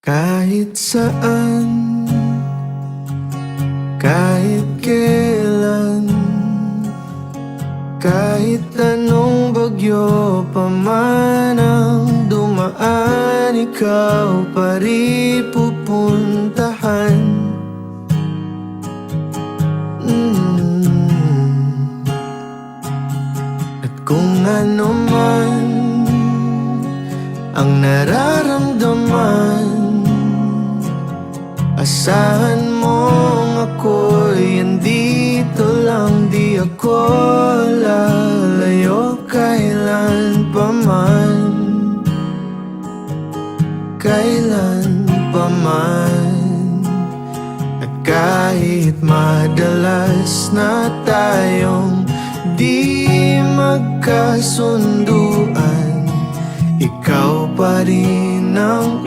Kahit saan, kahit kailan, kahit anong bagyo pa man ang dumaan, ikaw pa rin pupuntahan. At kung ano man ang nararamdaman, asahan mong ako'y andito lang, di ako lalayo kailan pa man, kailan pa man. At kahit madalas na tayong di magkasunduan, ikaw pa rin ang